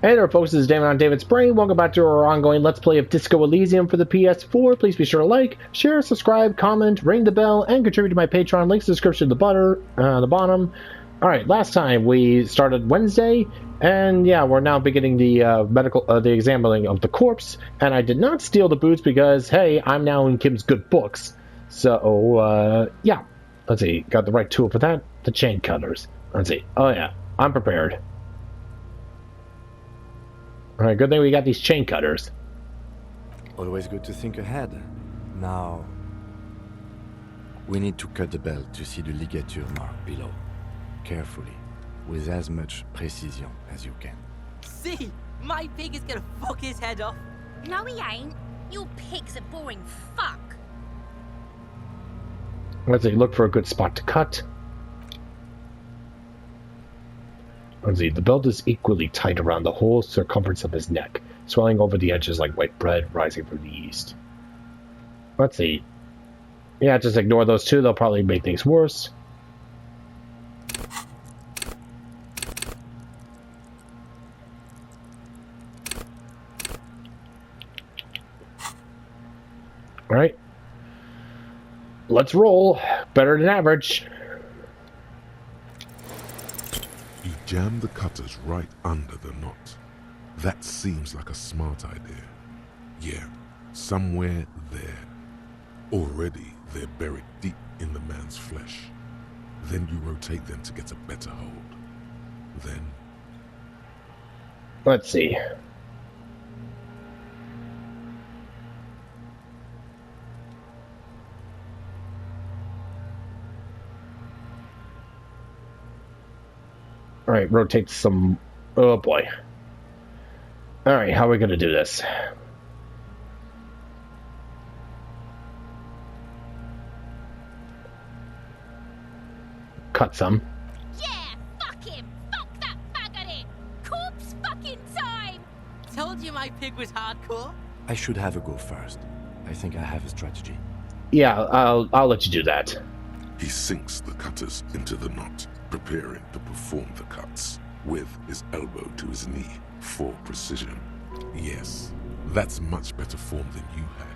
Hey there folks, this is Damon on David's Brain. Welcome back to our ongoing Let's Play of Disco Elysium for the PS4. Please be sure to like, share, subscribe, comment, ring the bell, and contribute to my Patreon. Links in the description at the bottom. Alright, last time we started Wednesday, and yeah, we're now beginning the the examining of the corpse, and I did not steal the boots because, hey, I'm now in Kim's good books. So, yeah. Let's see, got the right tool for that? The chain cutters. Let's see. Oh yeah, I'm prepared. Alright, good thing we got these chain cutters. Always good to think ahead. Now, we need to cut the belt to see the ligature mark below. Carefully, with as much precision as you can. See, my pig is gonna fuck his head off. No, he ain't. Your pig's a boring fuck. Let's see, look for a good spot to cut. Let's see, the belt is equally tight around the whole circumference of his neck, swelling over the edges like white bread rising from the yeast. Let's see. Yeah, just ignore those two, they'll probably make things worse. Alright. Let's roll. Better than average. You jam the cutters right under the knot. That seems like a smart idea. Yeah, somewhere there. Already they're buried deep in the man's flesh. Then you rotate them to get a better hold. Then... Let's see. Alright, rotate some... Oh boy. Alright, how are we going to do this? Cut some. Yeah, fuck him. Fuck that buggery. Corpse fucking time. Told you my pig was hardcore. I should have a go first. I think I have a strategy. Yeah, I'll let you do that. He sinks the cutters into the knot, preparing to perform the cuts, with his elbow to his knee, for precision. Yes, that's much better form than you had.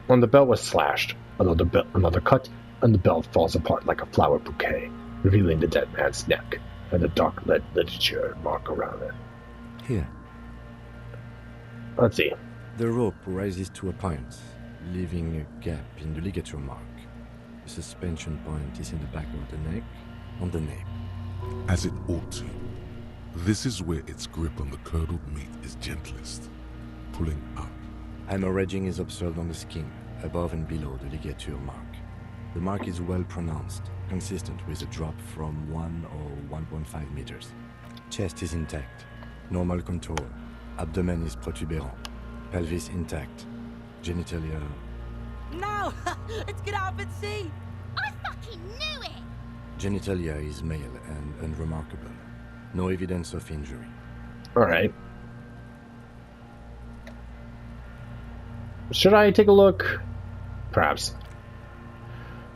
When the belt was slashed, another cut, and the belt falls apart like a flower bouquet, revealing the dead man's neck and the dark lead ligature mark around it. Here. Let's see. The rope rises to a point, leaving a gap in the ligature mark. The suspension point is in the back of the neck, on the nape. As it ought to. This is where its grip on the curdled meat is gentlest, pulling up. Hemorrhaging is observed on the skin, above and below the ligature mark. The mark is well pronounced, consistent with a drop from 1 or 1.5 meters. Chest is intact, normal contour. Abdomen is protuberant, pelvis intact, genitalia... No, it's gonna happen. See. I fucking knew it. Genitalia is male and unremarkable. No evidence of injury. Alright. Should I take a look? Perhaps.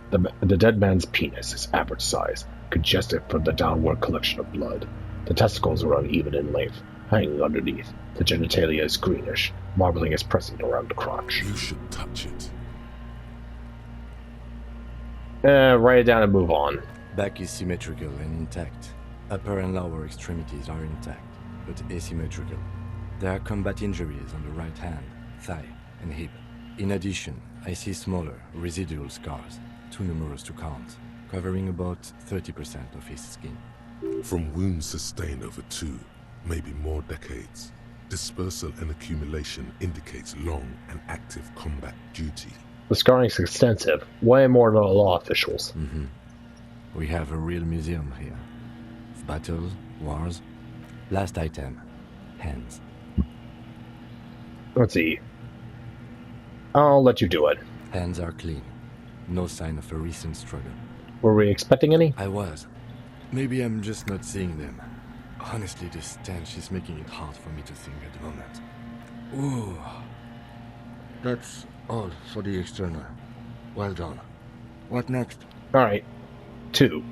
The dead man's penis is average size, congested from the downward collection of blood. The testicles are uneven in length, hanging underneath. The genitalia is greenish. Marbling is pressing around the crotch. You should touch it. Write it down and move on. Back is symmetrical and intact. Upper and lower extremities are intact, but asymmetrical. There are combat injuries on the right hand, thigh, and hip. In addition, I see smaller, residual scars, too numerous to count, covering about 30% of his skin. From wounds sustained over 2, maybe more decades, dispersal and accumulation indicates long and active combat duty. The scarring is extensive, way more than law officials. We have a real museum here. Battles, wars. Last item, hands. Let's see. I'll let you do it. Hands are clean. No sign of a recent struggle. Were we expecting any? I was. Maybe I'm just not seeing them. Honestly, this stench is making it hard for me to think at the moment. Ooh. That's all for the external. Well done. What next? Alright. 2.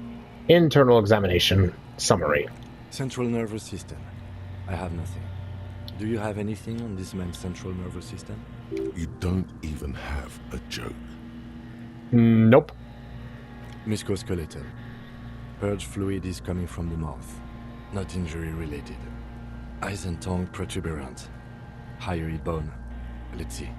Internal examination summary. Central nervous system. I have nothing. Do you have anything on this man's central nervous system? You don't even have a joke. Nope. Musculoskeletal. Purge fluid is coming from the mouth. Not injury related. Eyes and tongue protuberant. Hyoid bone. Let's see.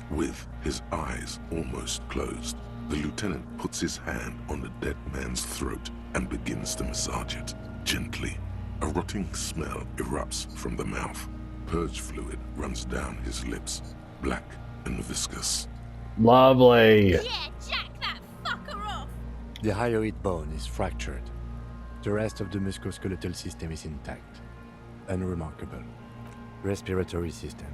With his eyes almost closed, the lieutenant puts his hand on the dead man's throat and begins to massage it, gently. A rotting smell erupts from the mouth. Purge fluid runs down his lips, black and viscous. Lovely. Yeah, jack that fucker off! The hyoid bone is fractured. The rest of the musculoskeletal system is intact. Unremarkable. Respiratory system.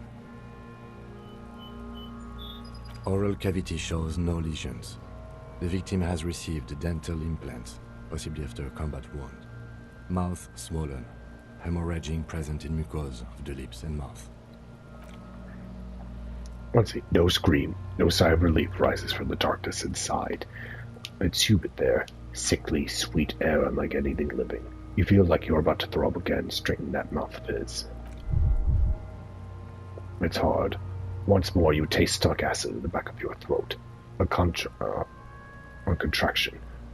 Oral cavity shows no lesions. The victim has received dental implants, possibly after a combat wound. Mouth swollen. Hemorrhaging present in mucosa of the lips and mouth. Let's see. No scream. No sigh of relief rises from the darkness inside. It's humid there. Sickly, sweet air unlike anything living. You feel like you're about to throw up again, straightening that mouth of his. It's hard. Once more, you taste stuck acid in the back of your throat. A contraction.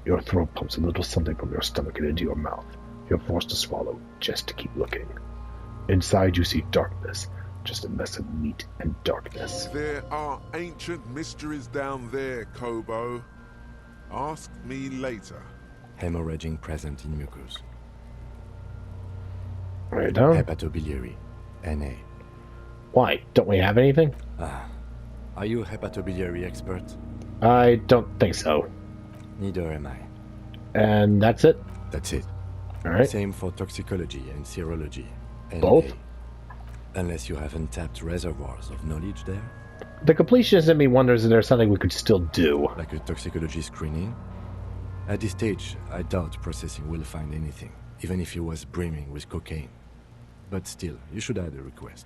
Your throat pumps a little something from your stomach and into your mouth. You're forced to swallow, just to keep looking. Inside you see darkness, just a mess of meat and darkness. There are ancient mysteries down there, Kobo. Ask me later. Hemorrhaging present in mucus. Write it down. Hepatobiliary. Na. Why? Don't we have anything? Are you a hepatobiliary expert? I don't think so. Neither am I. And that's it? That's it. Alright. Same for toxicology and serology. NA. Both? Unless you have untapped reservoirs of knowledge there, The completionist in me wonders if there's something we could still do. like a toxicology screening. At this stage, I doubt processing will find anything, even if it was brimming with cocaine. But still, you should add a request.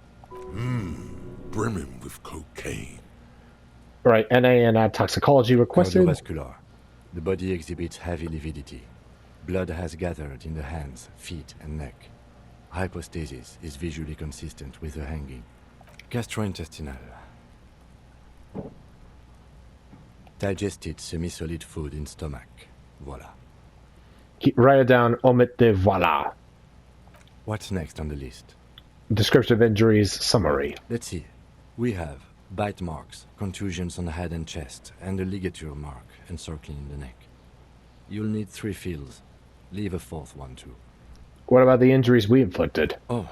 Brimming with cocaine. Right, NA and toxicology requested. Cardiovascular. The body exhibits heavy lividity. Blood has gathered in the hands, feet, and neck. Hypostasis is visually consistent with the hanging. Gastrointestinal. Digested semi-solid food in stomach. Voila. Write it down, omit the voila. What's next on the list? Descriptive injuries summary. Let's see. We have bite marks, contusions on the head and chest, and a ligature mark encircling the neck. You'll need 3 fields. Leave a 4th one too. What about the injuries we inflicted? Oh,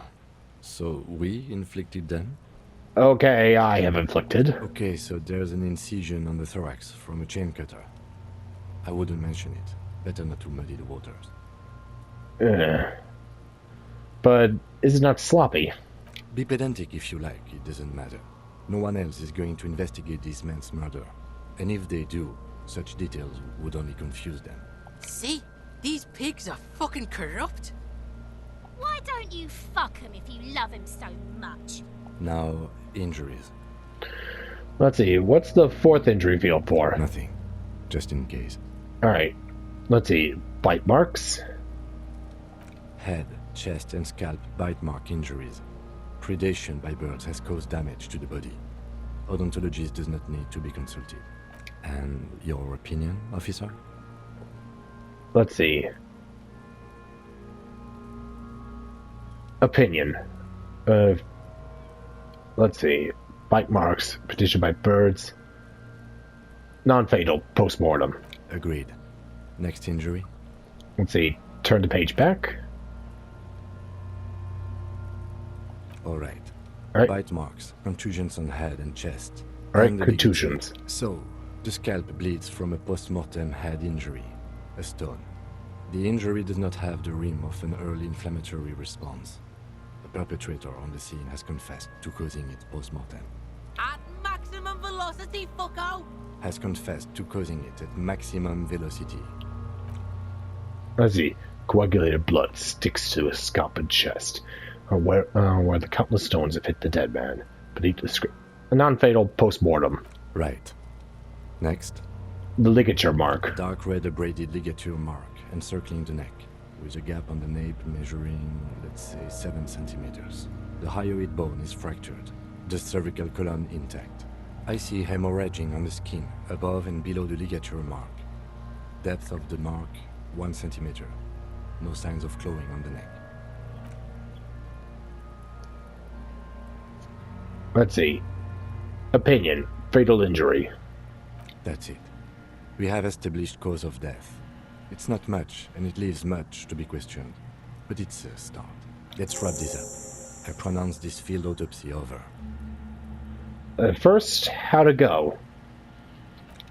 so we inflicted them? Okay, I have inflicted. Okay, so there's an incision on the thorax from a chain cutter. I wouldn't mention it. Better not to muddy the waters. But is it not sloppy? Be pedantic if you like, it doesn't matter. No one else is going to investigate this man's murder. And if they do, such details would only confuse them. See? These pigs are fucking corrupt. Why don't you fuck him if you love him so much? Now, injuries. Let's see, what's the 4th injury field for? Nothing. Just in case. Alright, let's see. Bite marks. Head, chest, and scalp bite mark injuries. Predation by birds has caused damage to the body. Odontologist does not need to be consulted. And your opinion, officer? Let's see. Opinion. Let's see. Bite marks, petition by birds. Non-fatal, post-mortem. Agreed. Next injury? Let's see. Turn the page back. Alright. Alright. Bite marks, contusions on head and chest. Alright, and the contusions. ligature. So, the scalp bleeds from a post-mortem head injury. A stone. The injury does not have the rim of an early inflammatory response. The perpetrator on the scene has confessed to causing it post-mortem. At maximum velocity, fucko! Has confessed to causing it at maximum velocity. Let's see. Coagulated blood sticks to his scalp and chest, where the countless stones have hit the dead man. Beneath the script. A non-fatal post-mortem. Right. Next. The ligature mark. Dark red abraded ligature mark encircling the neck. with a gap on the nape measuring, let's say, 7 centimeters. The hyoid bone is fractured, the cervical column intact. I see hemorrhaging on the skin, above and below the ligature mark. Depth of the mark, 1 centimeter. No signs of clawing on the neck. Let's see. Opinion. Fatal injury. That's it. We have established cause of death. It's not much, and it leaves much to be questioned. But it's a start. Let's wrap this up. I pronounce this field autopsy over. First, how to go?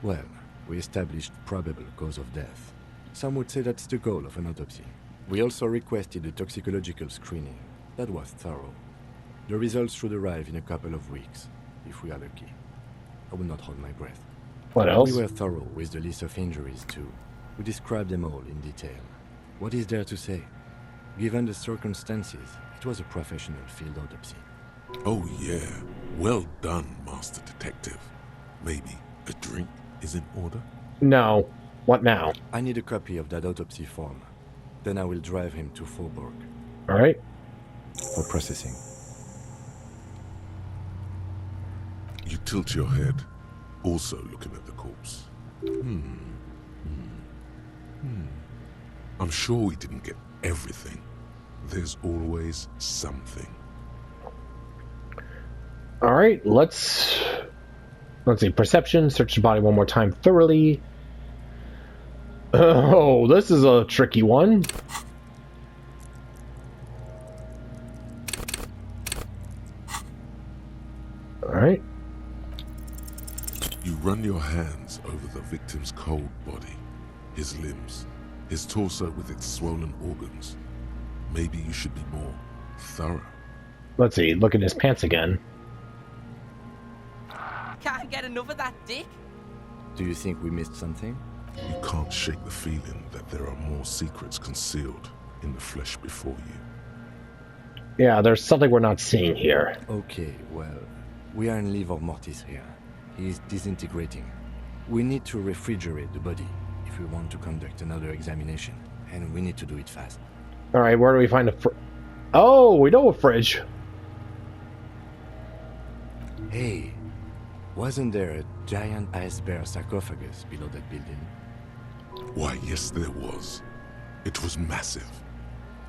Well, we established probable cause of death. Some would say that's the goal of an autopsy. We also requested a toxicological screening. That was thorough. The results should arrive in a couple of weeks, if we are lucky. I will not hold my breath. What else? We were thorough with the list of injuries, too. We described them all in detail. What is there to say? Given the circumstances, it was a professional field autopsy. Oh yeah, well done, Master Detective. Maybe a drink is in order? No. What now? I need a copy of that autopsy form. Then I will drive him to Faubourg. Alright. For processing. You tilt your head, also looking at the corpse. I'm sure we didn't get everything. There's always something. Alright, let's see. Perception. Search the body one more time thoroughly. Oh, this is a tricky one. Alright. You run your hands over the victim's cold body, his limbs, his torso with its swollen organs. Maybe you should be more thorough. Let's see. Look at his pants again. Can't get enough of that dick. Do you think we missed something? You can't shake the feeling that there are more secrets concealed in the flesh before you. Yeah, there's something we're not seeing here. Okay, well, we are in livor mortis here. He is disintegrating. We need to refrigerate the body if we want to conduct another examination, and we need to do it fast. Alright, where do we find a Oh, we know a fridge. Hey, wasn't there a giant ice bear sarcophagus below that building? Why, yes, there was. It was massive.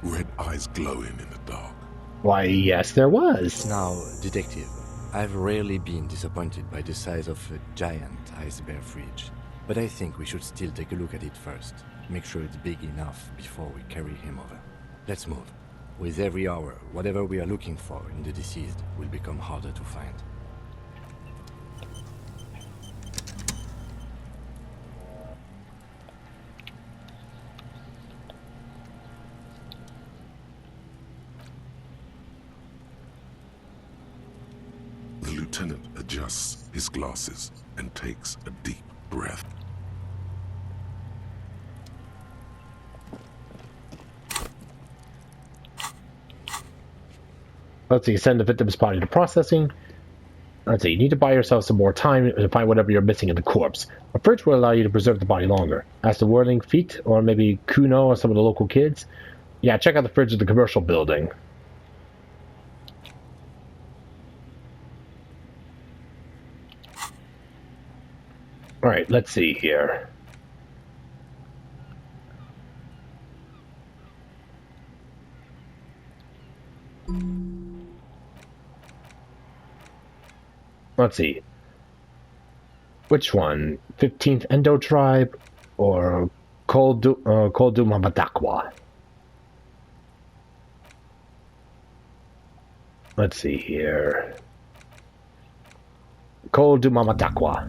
Red eyes glowing in the dark. Why, yes, there was. Now, detective, I've rarely been disappointed by the size of a giant ice bear fridge, but I think we should still take a look at it first. Make sure it's big enough before we carry him over. Let's move. With every hour, whatever we are looking for in the deceased will become harder to find. The lieutenant adjusts his glasses and takes a deep breath. Let's see. Send the victim's body to processing. Let's see. You need to buy yourself some more time to find whatever you're missing in the corpse. A fridge will allow you to preserve the body longer. Ask the whirling feet, or maybe Kuno or some of the local kids. Yeah, check out the fridge of the commercial building. Alright, let's see here. Let's see. Which one? 15th Endo Tribe or Koldumabatakwa? Let's see here. Koldumabatakwa.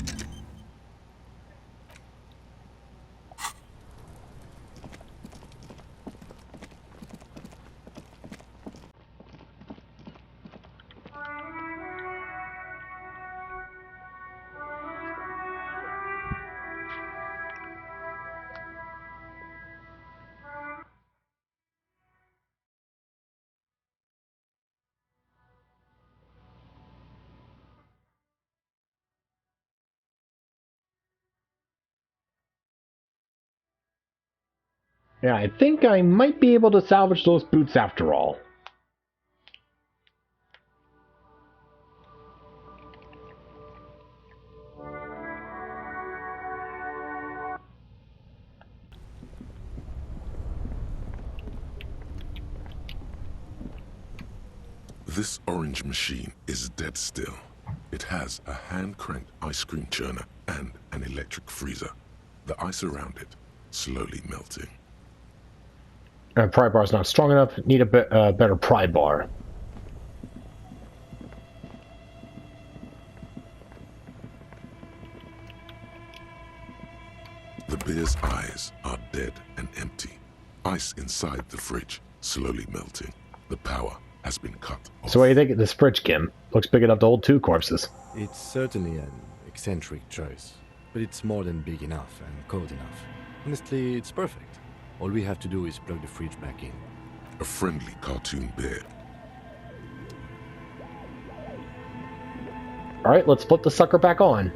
Yeah, I think I might be able to salvage those boots after all. This orange machine is dead still. It has a hand-cranked ice cream churner and an electric freezer. The ice around it slowly melting. Pry bar's not strong enough. Need a better pry bar. The bear's eyes are dead and empty. Ice inside the fridge slowly melting. The power has been cut off. So what do you think of this fridge, Kim? Looks big enough to hold 2 corpses. It's certainly an eccentric choice, but it's more than big enough and cold enough. Honestly, it's perfect. All we have to do is plug the fridge back in. A friendly cartoon bear. Alright, let's flip the sucker back on.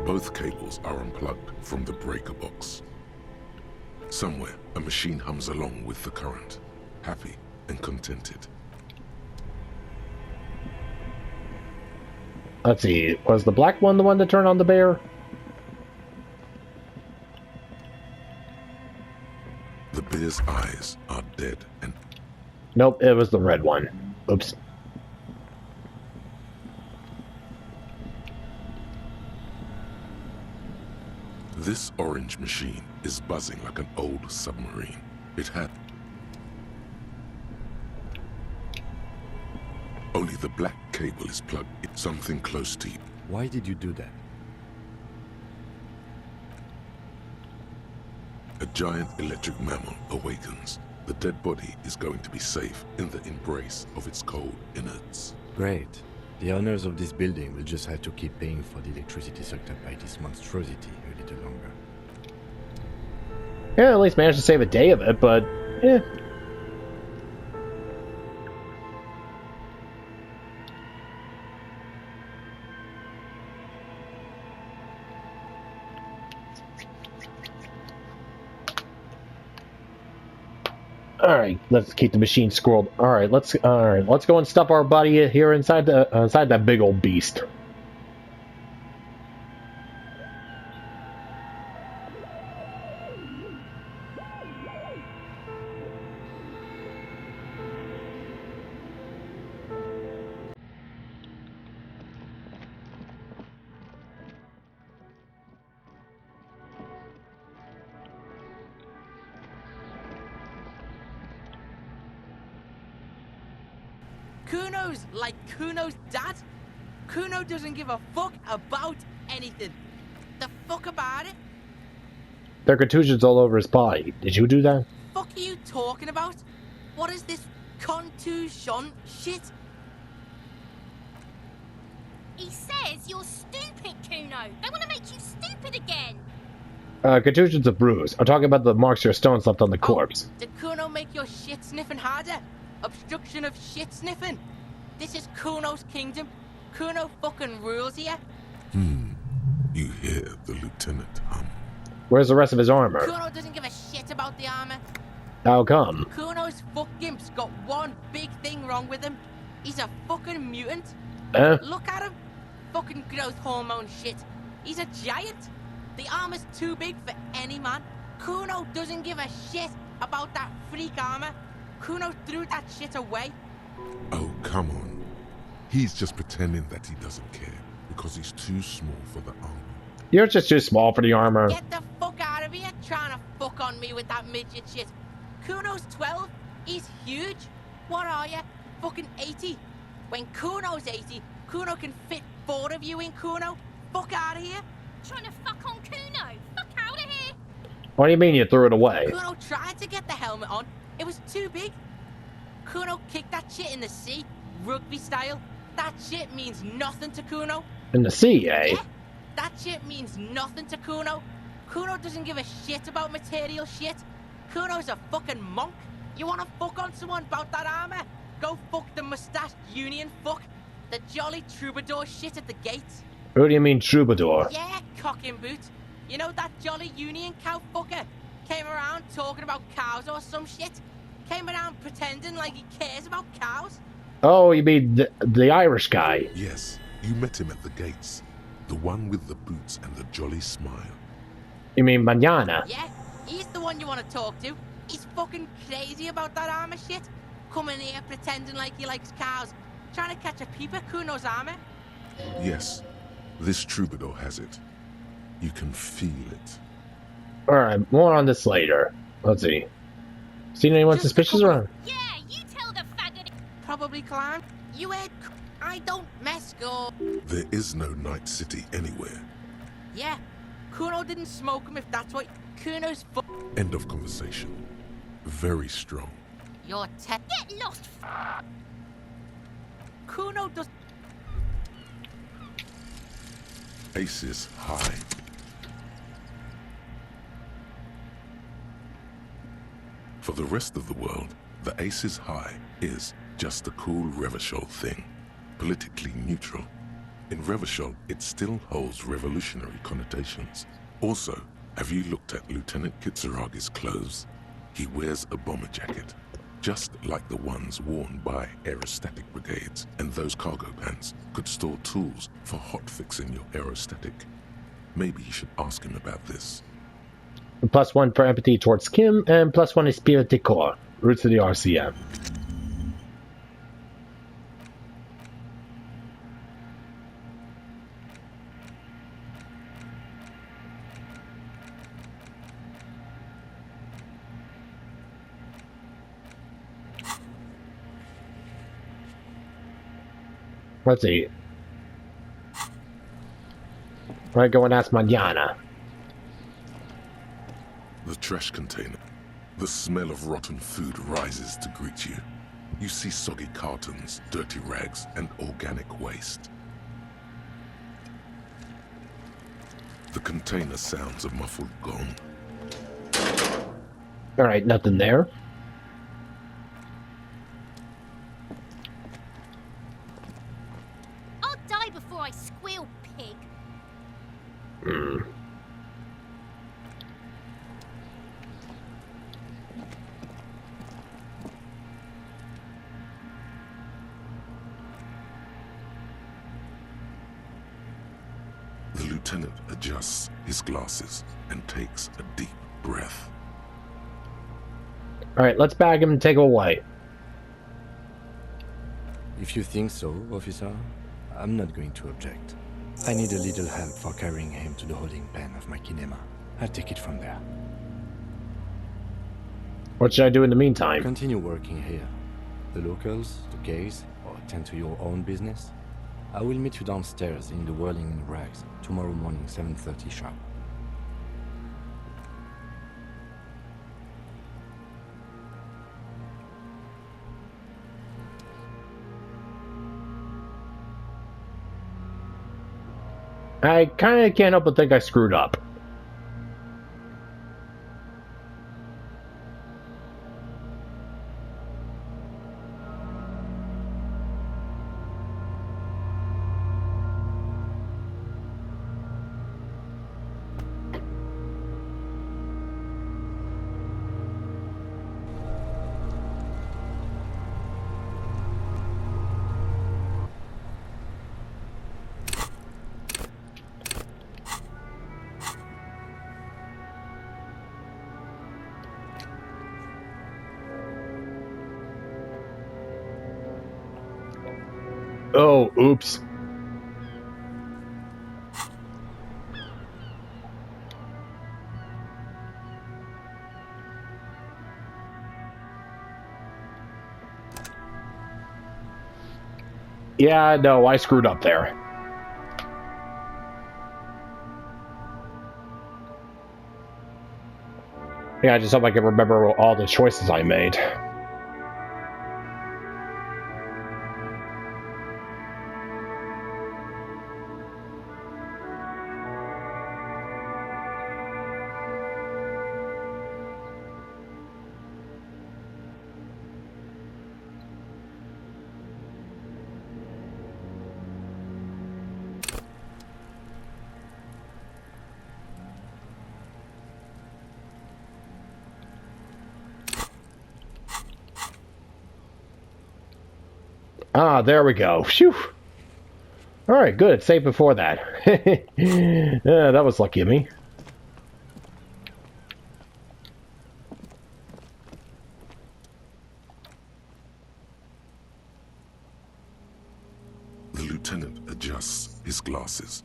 Both cables are unplugged from the breaker box. Somewhere, a machine hums along with the current, happy and contented. Let's see, was the black one the one that turned on the bear? The bear's eyes are dead and... Nope, it was the red one. Oops. This orange machine is buzzing like an old submarine. It had... Only the black cable is plugged in something close to you. Why did you do that? A giant electric mammal awakens. The dead body is going to be safe in the embrace of its cold innards. Great. The owners of this building will just have to keep paying for the electricity sucked up by this monstrosity a little longer. Yeah, at least managed to save a day of it, but... eh. Alright, let's keep the machine squirreled. Alright, let's go and stuff our buddy here inside that big old beast. Kuno's like Kuno's dad. Kuno doesn't give a fuck about anything. The fuck about it? There are contusions all over his body. Did you do that? Fuck are you talking about? What is this contusion shit? He says you're stupid, Kuno. They want to make you stupid again. Contusion's a bruise. I'm talking about the marks your stones left on the corpse. Did Kuno make your shit sniffing harder? Obstruction of shit sniffing. This is Kuno's kingdom. Kuno fucking rules here. You hear the lieutenant hum. Where's the rest of his armor? Kuno doesn't give a shit about the armor. How come? Kuno's fuck gimp's got one big thing wrong with him. He's a fucking mutant. Look at him. Fucking growth hormone shit. He's a giant. The armor's too big for any man. Kuno doesn't give a shit about that freak armor. Kuno threw that shit away. Oh, come on. He's just pretending that he doesn't care because he's too small for the armor. You're just too small for the armor. Get the fuck out of here trying to fuck on me with that midget shit. Kuno's 12. He's huge. What are you? Fucking 80. When Kuno's 80, Kuno can fit 4 of you in Kuno. Fuck out of here. Trying to fuck on Kuno. Fuck out of here. What do you mean you threw it away? Kuno tried to get the helmet on. It was too big. Kuno kicked that shit in the sea, rugby style. That shit means nothing to Kuno. In the sea, eh? Yeah, that shit means nothing to Kuno. Kuno doesn't give a shit about material shit. Kuno's a fucking monk. You wanna fuck on someone about that armor? Go fuck the mustached union fuck. The jolly troubadour shit at the gates. Who do you mean troubadour? Yeah, cocking boot. You know that jolly union cow fucker? Came around talking about cows or some shit? Came around pretending like he cares about cows? Oh, you mean the Irish guy? Yes, you met him at the gates. The one with the boots and the jolly smile. You mean Manana? Yeah, he's the one you want to talk to. He's fucking crazy about that armor shit. Coming here pretending like he likes cows. Trying to catch a peep at Kuno's armor. Yes, this troubadour has it. You can feel it. Alright, more on this later. Let's see. Seen anyone Just a suspicious couple- around? Yeah, you tell the faggot. Probably climb. You heard I don't mess go. There is no night city anywhere. Yeah, Kuno didn't smoke him if that's what Kuno's End of conversation. Very strong. Your Get lost. Kuno does. Aces high. For the rest of the world, the aces high is just a cool Revachol thing. Politically neutral. In Revachol, it still holds revolutionary connotations. Also, have you looked at Lieutenant Kitsuragi's clothes? He wears a bomber jacket, just like the ones worn by aerostatic brigades, and those cargo pants could store tools for hotfixing your aerostatic. Maybe you should ask him about this. +1 for empathy towards Kim, and +1 esprit de corps. Roots of the RCM. Let's see. Might go and ask Manana. The trash container. The smell of rotten food rises to greet you. You see soggy cartons, dirty rags, and organic waste. The container sounds a muffled gong. Alright, nothing there. I'll die before I squeal, pig. The lieutenant adjusts his glasses and takes a deep breath. Alright, let's bag him and take him away. If you think so, officer, I'm not going to object. I need a little help for carrying him to the holding pen of my kinema. I'll take it from there. What should I do in the meantime? Continue working here. The locals, the case, or attend to your own business. I will meet you downstairs in the Whirling in Rags tomorrow morning, 7:30 sharp. I kinda can't help but think I screwed up. Oh, oops. Yeah, no, I screwed up there. Yeah, I just hope I can remember all the choices I made. Ah, there we go. Phew. Alright, good. Safe before that. Yeah, that was lucky of me. The lieutenant adjusts his glasses.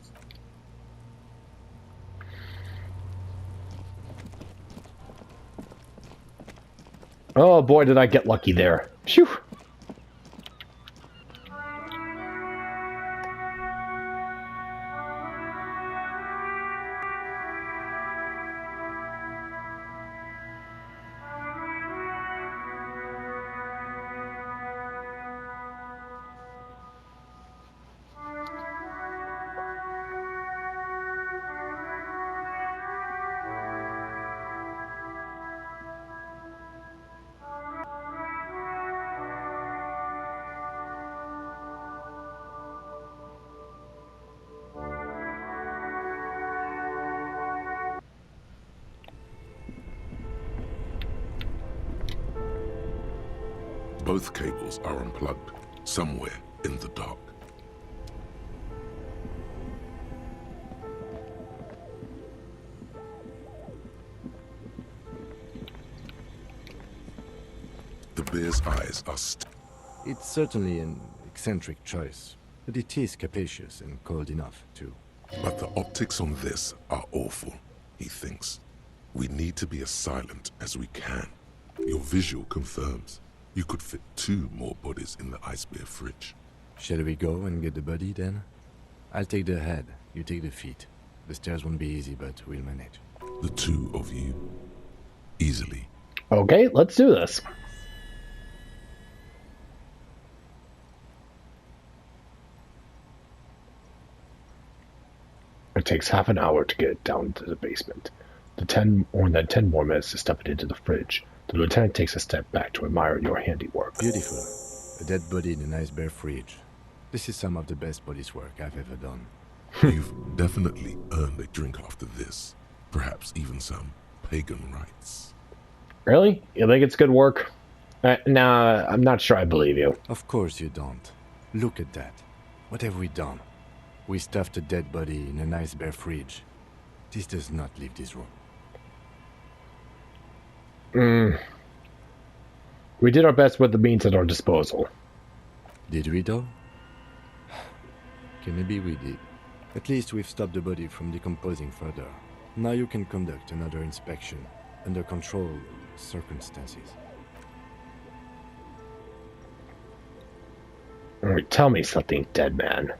Oh boy, did I get lucky there. Phew. Both cables are unplugged, somewhere in the dark. The bear's eyes are It's certainly an eccentric choice, but it is capacious and cold enough, too. But the optics on this are awful, he thinks. We need to be as silent as we can. Your visual confirms. You could fit 2 more bodies in the ice bear fridge. Shall we go and get the body, then? I'll take the head, you take the feet. The stairs won't be easy, but we'll manage. The 2 of you. Easily. Okay, let's do this. It takes half an hour to get down to the basement. The 10 more minutes to step it into the fridge. The lieutenant takes a step back to admire your handiwork. Beautiful. A dead body in a nice bare fridge. This is some of the best police work I've ever done. You've definitely earned a drink after this. Perhaps even some pagan rites. Really? You think it's good work? Nah, I'm not sure I believe you. Of course you don't. Look at that. What have we done? We stuffed a dead body in a nice bare fridge. This does not leave this room. We did our best with the means at our disposal. Did we, though? Okay, maybe we did. At least we've stopped the body from decomposing further. Now you can conduct another inspection, under controlled circumstances. Alright, tell me something, dead man.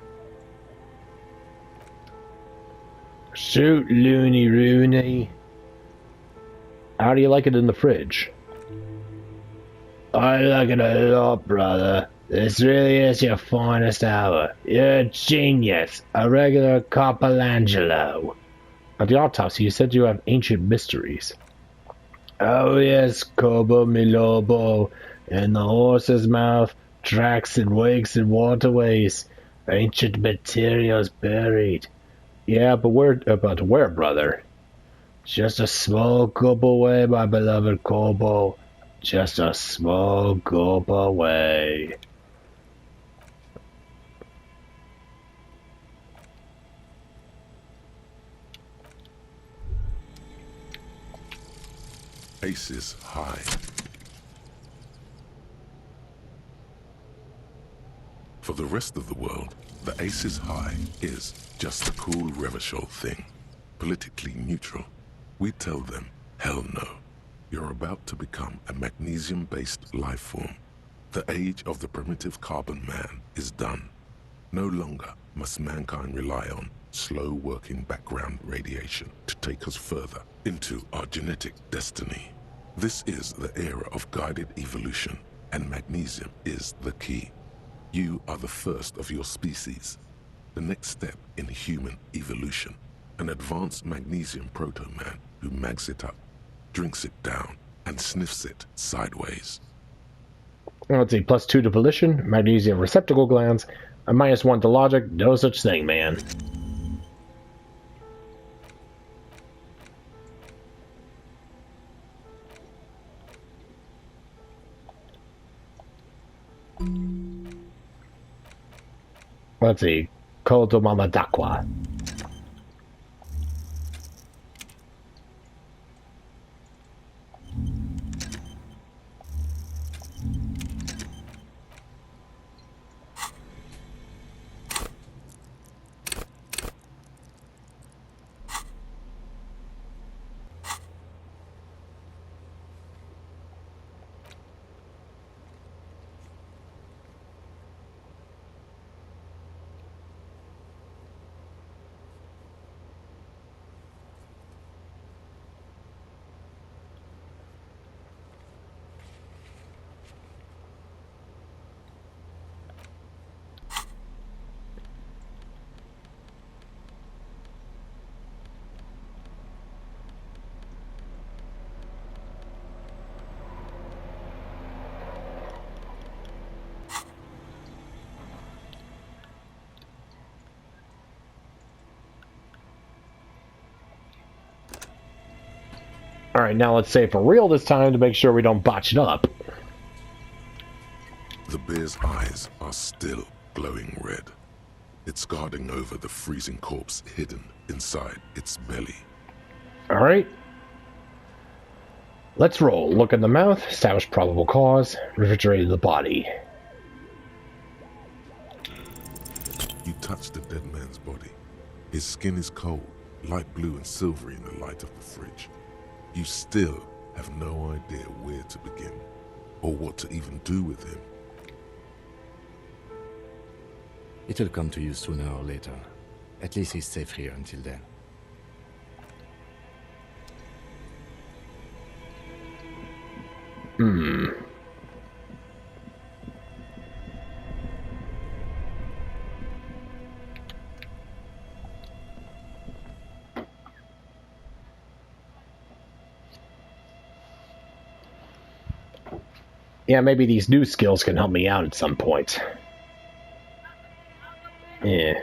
Shoot, Looney Rooney. How do you like it in the fridge? I like it a lot, brother. This really is your finest hour. You're a genius. A regular Copolangelo. At the autopsy, you said you have ancient mysteries. Oh yes, Cobo Milobo. In the horse's mouth, tracks and wakes and waterways. Ancient materials buried. Yeah, but where, brother? Just a small gulp away, my beloved Cobo. Just a small gulp away. Aces high. For the rest of the world, the Aces High is just a cool Revachol thing. Politically neutral. We tell them, hell no. You're about to become a magnesium-based life form. The age of the primitive carbon man is done. No longer must mankind rely on slow-working background radiation to take us further into our genetic destiny. This is the era of guided evolution, and magnesium is the key. You are the first of your species. The next step in human evolution. An advanced magnesium proto-man who mags it up, drinks it down, and sniffs it sideways. Let's see, +2 to volition, magnesium receptacle glands, a -1 to logic, no such thing, man. Let's see. Koto Mama Dakwa. Alright, now let's say for real this time to make sure we don't botch it up. The bear's eyes are still glowing red. It's guarding over the freezing corpse hidden inside its belly. Alright. Let's roll. Look in the mouth, establish probable cause, refrigerate the body. You touch the dead man's body. His skin is cold, light blue and silvery in the light of the fridge. You still have no idea where to begin, or what to even do with him. It'll come to you sooner or later. At least he's safe here until then. Yeah, maybe these new skills can help me out at some point. Yeah.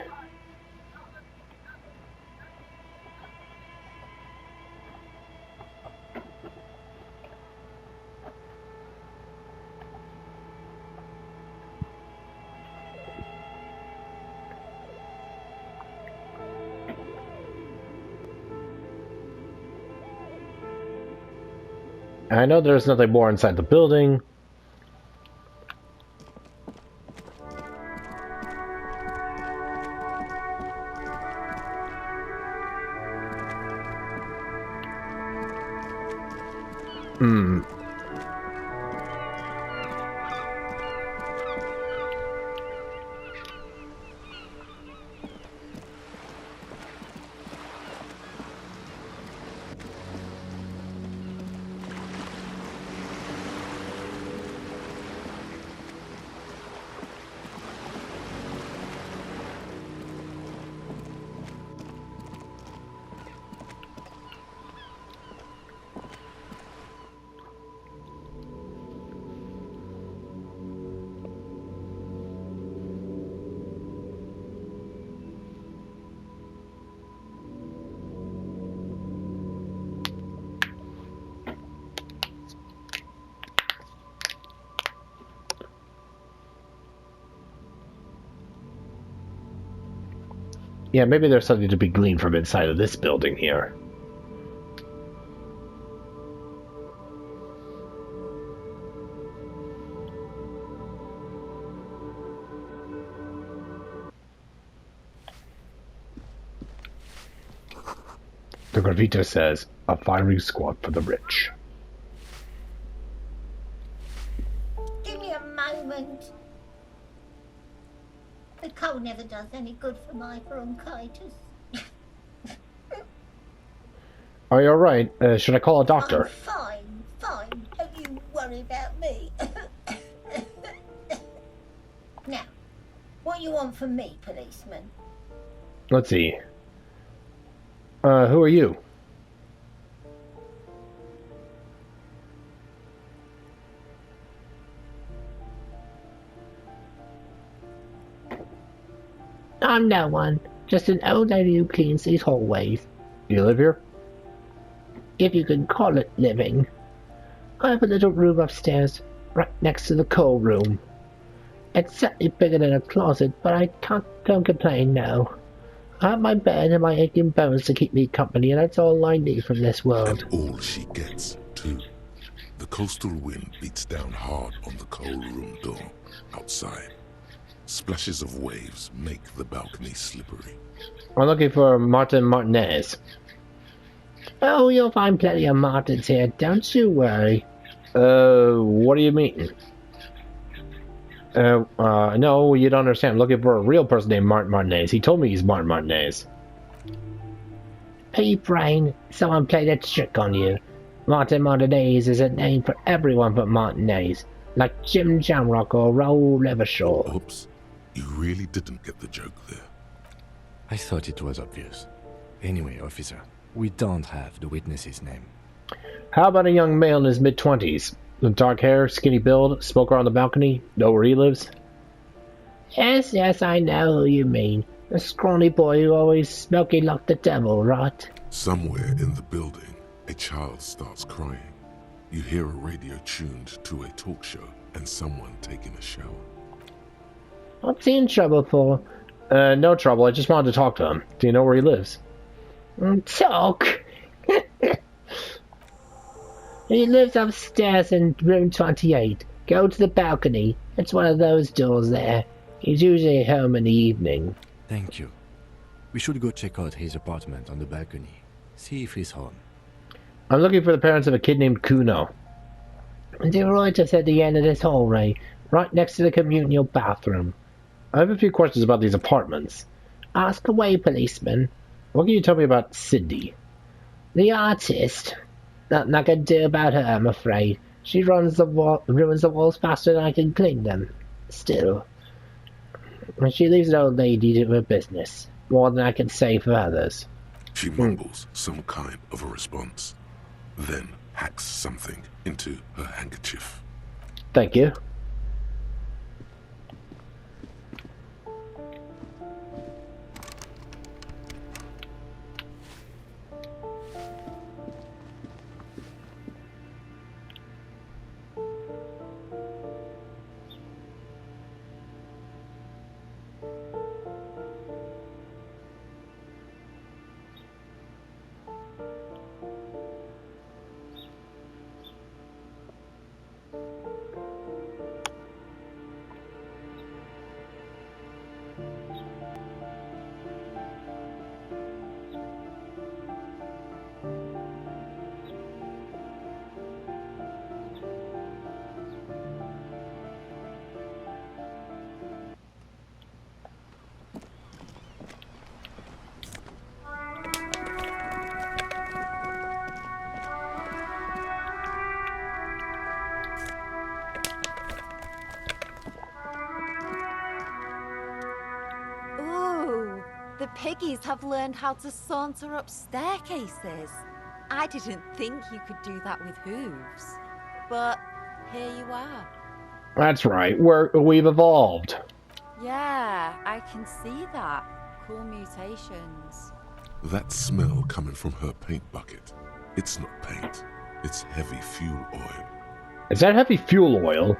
I know there's nothing more inside the building. Yeah, maybe there's something to be gleaned from inside of this building here. The gravito says, a firing squad for the rich. Give me a moment. The cold never does any good for my bronchitis. Are you alright? Should I call a doctor? I'm fine, fine. Don't you worry about me. Now, what you want from me, policeman? Let's see. Who are you? I'm no one. Just an old lady who cleans these hallways. You live here? If you can call it living. I have a little room upstairs, right next to the coal room. It's certainly bigger than a closet, but I don't complain, no. I have my bed and my aching bones to keep me company, and that's all I need from this world. And all she gets, too. The coastal wind beats down hard on the cold room door outside. Splashes of waves make the balcony slippery. I'm looking for Martinaise. Oh, you'll find plenty of Martins here, don't you worry. What do you mean? No, you don't understand. I'm looking for a real person named Martinaise. He told me he's Martinaise. Hey, brain, someone played a trick on you. Martinaise is a name for everyone but Martinaise, like Jim Jamrock or Raoul Levershaw. Oops, you really didn't get the joke there. I thought it was obvious. Anyway, officer, we don't have the witness's name. How about a young male in his mid-20s? Dark hair, skinny build, smoker on the balcony? Know where he lives? Yes, I know who you mean. The scrawny boy who always smoking like the devil, right? Somewhere in the building, a child starts crying. You hear a radio tuned to a talk show and someone taking a shower. What's he in trouble for? No trouble. I just wanted to talk to him. Do you know where he lives? Talk? He lives upstairs in room 28. Go to the balcony. It's one of those doors there. He's usually home in the evening. Thank you. We should go check out his apartment on the balcony. See if he's home. I'm looking for the parents of a kid named Kuno. They're right just at the end of this hallway, right next to the communal bathroom. I have a few questions about these apartments. Ask away, policeman. What can you tell me about Cindy? The artist? Nothing I can do about her, I'm afraid. She ruins the walls faster than I can clean them. Still, she leaves an old lady to her business, more than I can say for others. She mumbles some kind of a response, then hacks something into her handkerchief. Thank you. The piggies have learned how to saunter up staircases. I didn't think you could do that with hooves. But here you are. That's right. We've evolved. Yeah, I can see that. Cool mutations. That smell coming from her paint bucket. It's not paint. It's heavy fuel oil. Is that heavy fuel oil?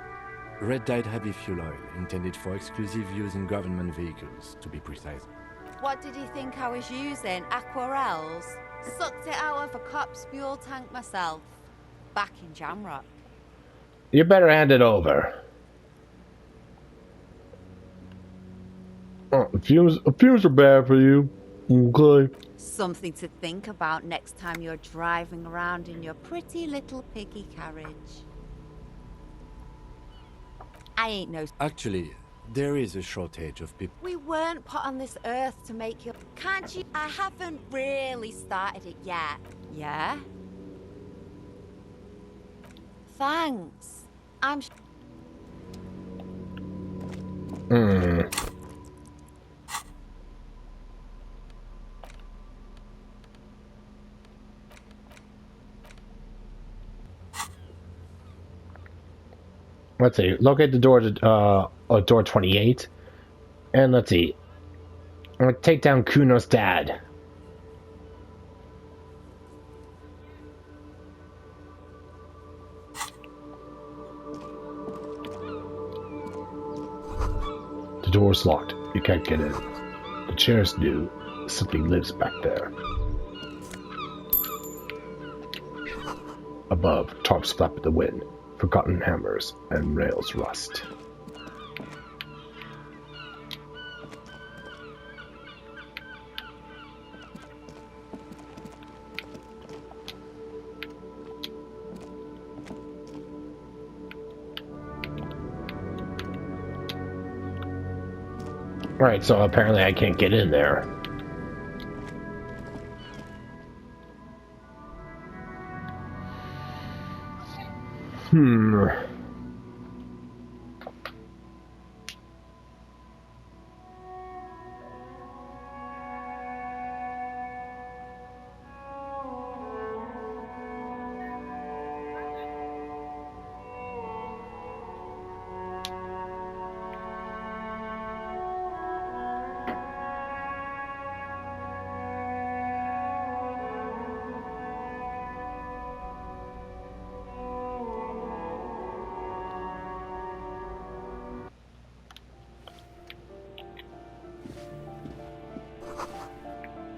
Red-dyed heavy fuel oil, intended for exclusive use in government vehicles, to be precise. What did you think I was using? Aquarels? Sucked it out of a cop's fuel tank myself. Back in Jamrock. You better hand it over. Fumes are bad for you. Okay. Something to think about next time you're driving around in your pretty little piggy carriage. I ain't no... Actually, there is a shortage of people. We weren't put on this earth to make you... Can't you... I haven't really started it yet. Yeah? Thanks. I'm... Let's see. Locate the door to door 28, and let's see. I'm gonna take down Kuno's dad. The door's locked. You can't get in. The chair's new. Something lives back there. Above, tarps flap in the wind. Forgotten hammers and rails rust. Alright, so apparently I can't get in there.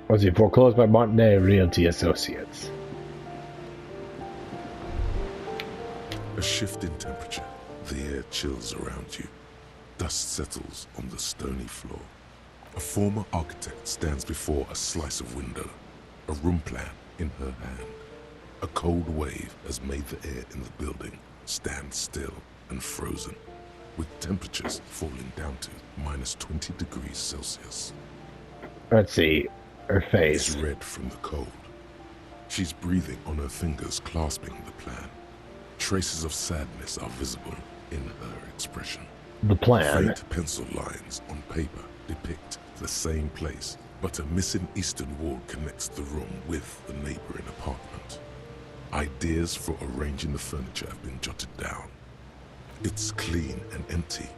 Was he foreclosed by Martinaise Realty Associates? A shift in temperature. The air chills around you. Dust settles on the stony floor. A former architect stands before a slice of window, a room plan in her hand. A cold wave has made the air in the building stand still and frozen, with temperatures falling down to minus 20 degrees Celsius. Let's see. Her face. It's red from the cold. She's breathing on her fingers, clasping the plan. Traces of sadness are visible in her expression. The plan. Faint pencil lines on paper depict the same place, but a missing eastern wall connects the room with the neighboring apartment. Ideas for arranging the furniture have been jotted down. It's clean and empty,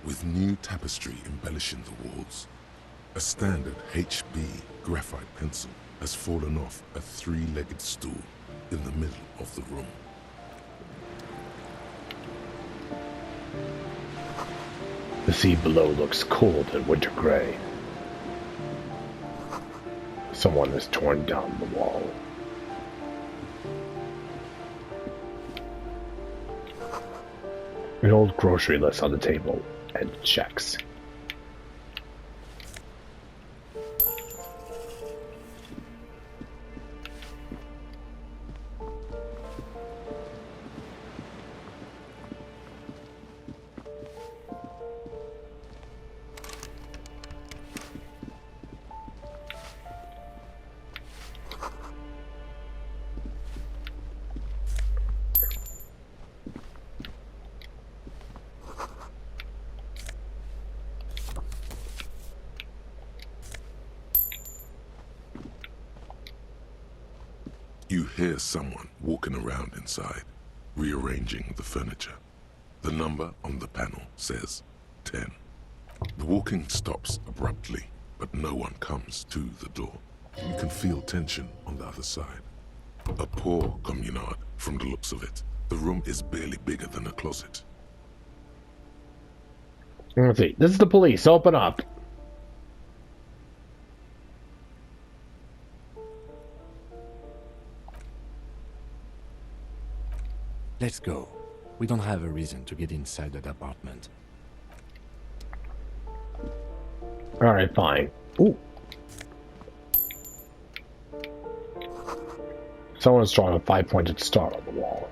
with new tapestry embellishing the walls. A standard HB graphite pencil has fallen off a three-legged stool in the middle of the room. The sea below looks cold and winter gray. Someone has torn down the wall. An old grocery list on the table and checks. You hear someone walking around inside, rearranging the furniture. The number on the panel says 10. The walking stops abruptly, but no one comes to the door. You can feel tension on the other side. A poor communard from the looks of it. The room is barely bigger than a closet. Let's see. This is the police. Open up. Let's go. We don't have a reason to get inside that apartment. Alright, fine. Ooh. Someone's drawing a 5-pointed star on the wall.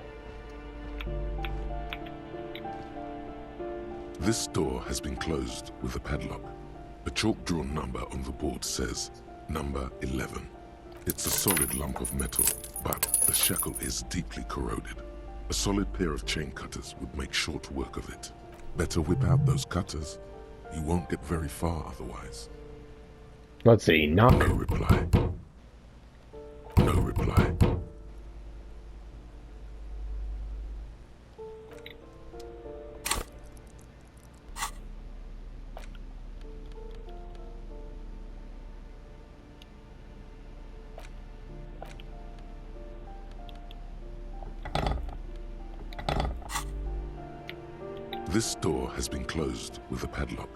This door has been closed with a padlock. A chalk-drawn number on the board says number 11. It's a solid lump of metal, but the shackle is deeply corroded. A solid pair of chain cutters would make short work of it. Better whip out those cutters. You won't get very far otherwise. Let's see, knock. No reply. No reply. This door has been closed with a padlock.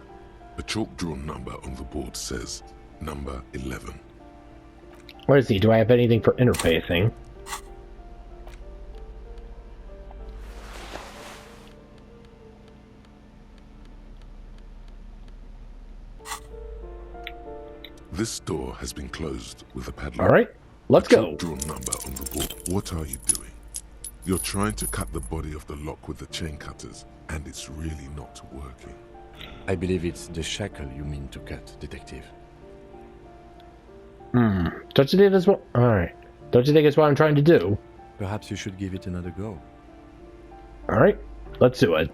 A chalk-drawn number on the board says number 11. Where is he? Do I have anything for interfacing? This door has been closed with a padlock. All right, let's go. Chalk-drawn number on the board. What are you doing? You're trying to cut the body of the lock with the chain cutters, and it's really not working. I believe it's the shackle you mean to cut, Detective. Don't you think that's what... Alright. Don't you think it's what I'm trying to do? Perhaps you should give it another go. Alright, let's do it.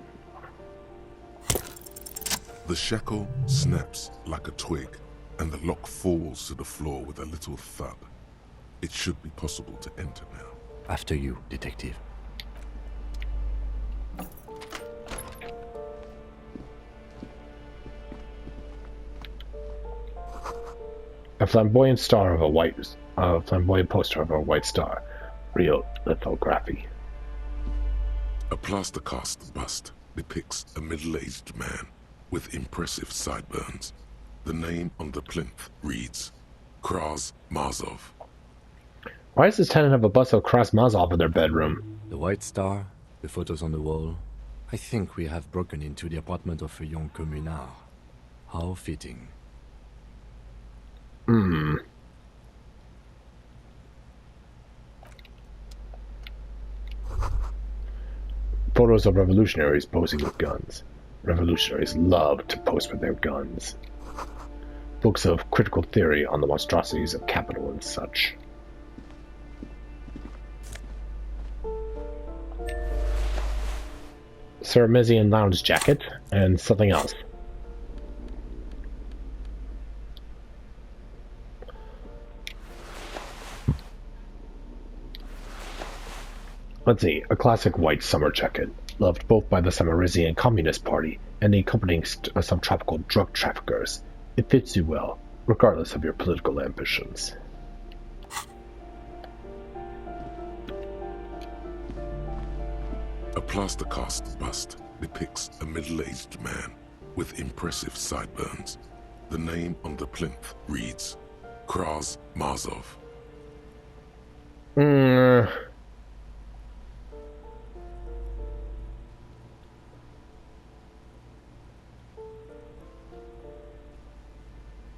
The shackle snaps like a twig, and the lock falls to the floor with a little thud. It should be possible to enter now. After you, Detective. A flamboyant poster of a white star. Real lithography. A plaster cast bust depicts a middle-aged man with impressive sideburns. The name on the plinth reads Kraz Mazov. Why does this tenant have a bust of Kraz Mazov in their bedroom? The white star, the photos on the wall. I think we have broken into the apartment of a young communard. How fitting. Photos of revolutionaries posing with guns. Revolutionaries love to pose with their guns. Books of critical theory on the monstrosities of capital and such. Ceremezian lounge jacket and something else. Let's see, a classic white summer jacket, loved both by the Samarizian Communist Party and the accompanying subtropical drug traffickers. It fits you well, regardless of your political ambitions. A plaster cast bust depicts a middle-aged man with impressive sideburns. The name on the plinth reads Kraz Mazov.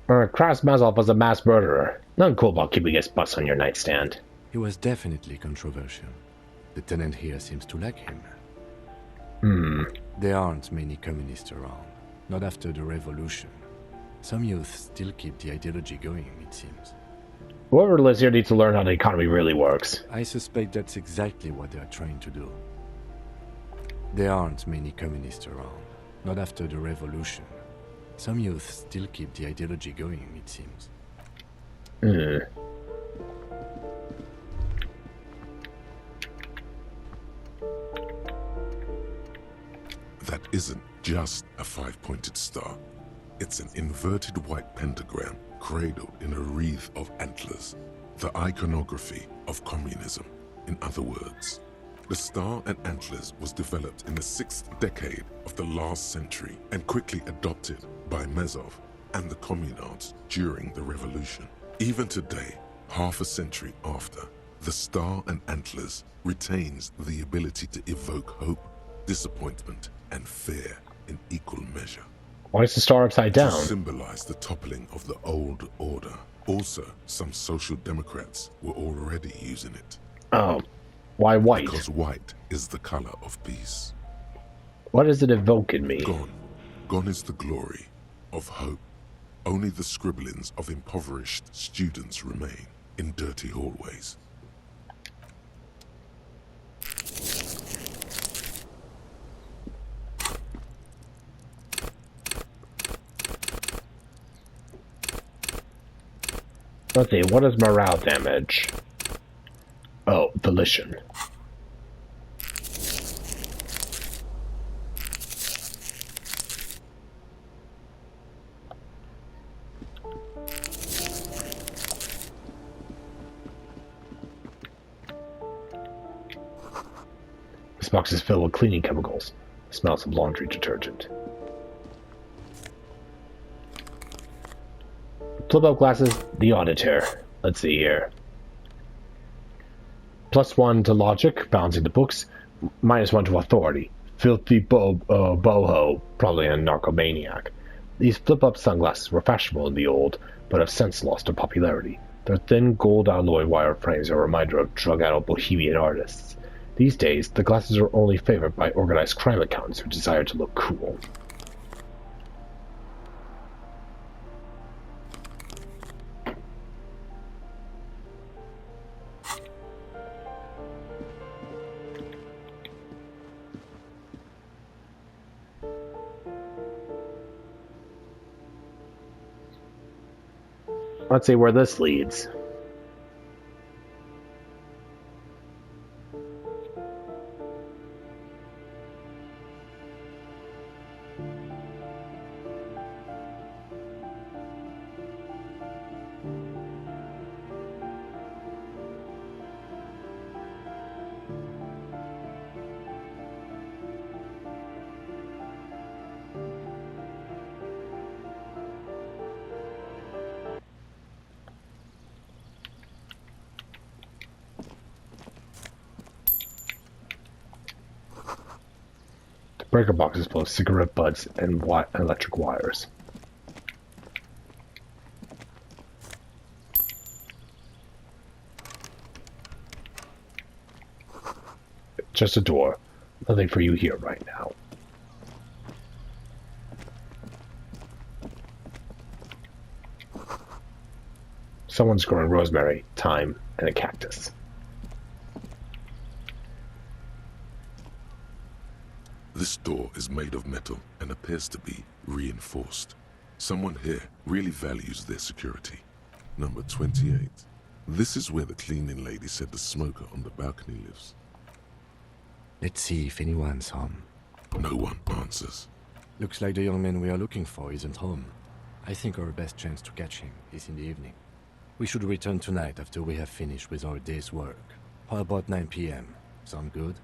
Kraz Mazov was a mass murderer. Nothing cool about keeping his bust on your nightstand. He was definitely controversial. The tenant here seems to like him. There aren't many communists around. Not after the revolution. Some youth still keep the ideology going, it seems. Whoever lives here needs to learn how the economy really works. I suspect that's exactly what they are trying to do. There aren't many communists around. Not after the revolution. Some youth still keep the ideology going, it seems. That isn't just a five-pointed star. It's an inverted white pentagram cradled in a wreath of antlers. The iconography of communism, in other words. The star and antlers was developed in the 6th decade of the last century and quickly adopted by Mazov and the communards during the revolution. Even today, half a century after, the star and antlers retains the ability to evoke hope, disappointment, and fear in equal measure. Why is the star upside down? To symbolize the toppling of the old order. Also, some social democrats were already using it. Oh, why white? Because white is the color of peace. What does it evoke in me? Gone. Gone is the glory of hope. Only the scribblings of impoverished students remain in dirty hallways. Let's see, what is morale damage? Oh, volition. This box is filled with cleaning chemicals. It smells of laundry detergent. flip-up glasses, the Auditor. Let's see here. +1 to logic, balancing the books. -1 to authority. Filthy boho, probably a narcomaniac. These flip-up sunglasses were fashionable in the old, but have since lost their popularity. Their thin gold alloy wire frames are a reminder of drug-addled bohemian artists. These days, the glasses are only favored by organized crime accountants who desire to look cool. Let's see where this leads. Breaker boxes full of cigarette butts and electric wires. Just a door. Nothing for you here right now. Someone's growing rosemary, thyme, and a cactus. This door is made of metal and appears to be reinforced. Someone here really values their security. Number 28. This is where the cleaning lady said the smoker on the balcony lives. Let's see if anyone's home. No one answers. Looks like the young man we are looking for isn't home. I think our best chance to catch him is in the evening. We should return tonight after we have finished with our day's work. How about 9 p.m.? Sound good?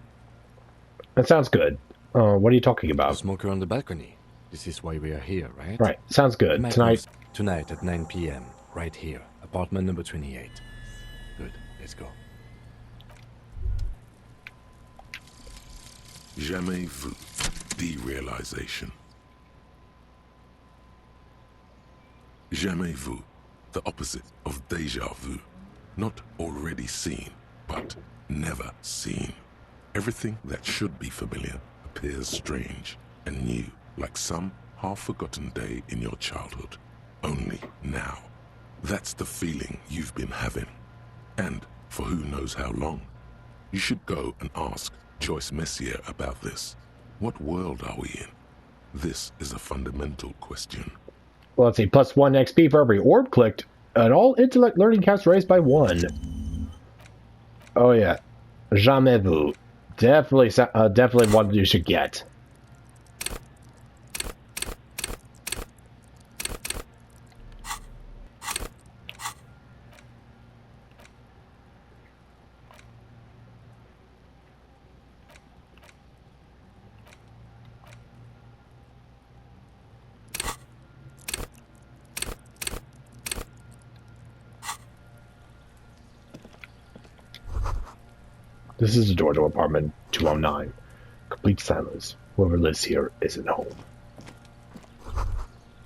That sounds good. What are you talking The about? smoker on the balcony. This is why we are here, right? Right, sounds good. Tonight at 9 p.m. Right here. Apartment number 28. Good, let's go. Jamais vu. Derealization. Jamais vu. The opposite of déjà vu. Not already seen, but never seen. Everything that should be familiar appears strange and new, like some half-forgotten day in your childhood. Only now. That's the feeling you've been having. And for who knows how long. You should go and ask Joyce Messier about this. What world are we in? This is a fundamental question. Well, let's see. +1 XP for every orb clicked. And all intellect learning counts raised by 1. Oh yeah. Jamais vu. Definitely one you should get. This is the door to apartment 209. Complete silence. Whoever lives here isn't home.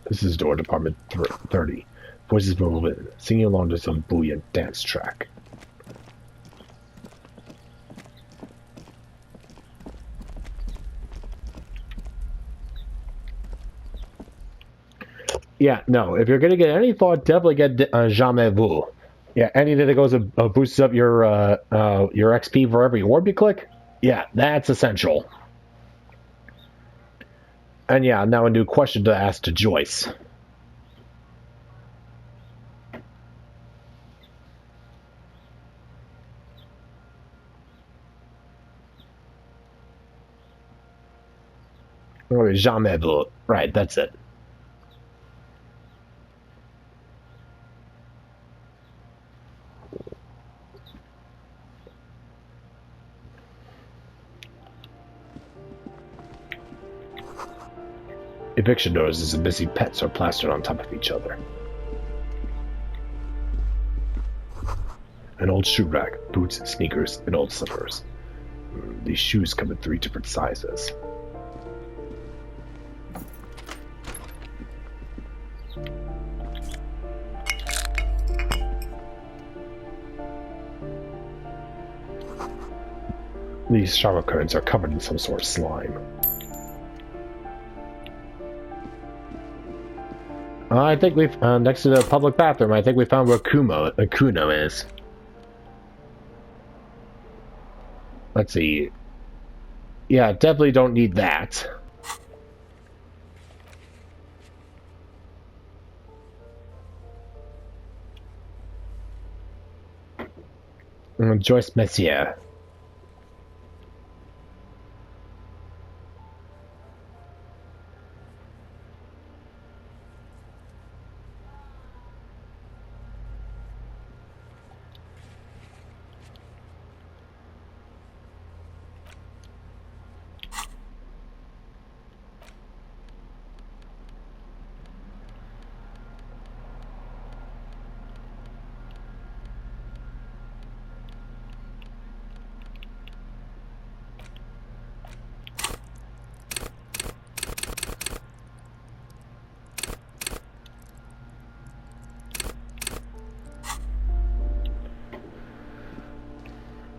This is the door to apartment 30. Voices from within, singing along to some buoyant dance track. Yeah, no. If you're gonna get any thought, definitely get Jamais Vu. Yeah, anything that goes boosts up your XP for every orb you click. Yeah, that's essential. And yeah, now a new question to ask to Joyce. Jamais vu. Right, that's it. Eviction notices and missing pets are plastered on top of each other. an old shoe rack, boots, sneakers, and old slippers. These shoes come in 3 different sizes. These shower curtains are covered in some sort of slime. I think we've, next to the public bathroom, I think we found where Kuno is. Let's see. Yeah, definitely don't need that. Joyce Messier.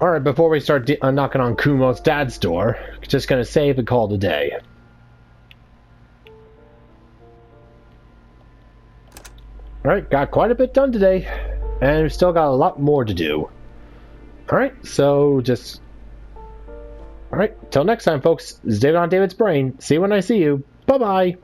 Alright, before we start knocking on Kumo's dad's door, just gonna save and call it a day. Alright, got quite a bit done today, and we've still got a lot more to do. Alright, so just... Alright, till next time, folks, this is David on David's Brain. See you when I see you. Bye-bye!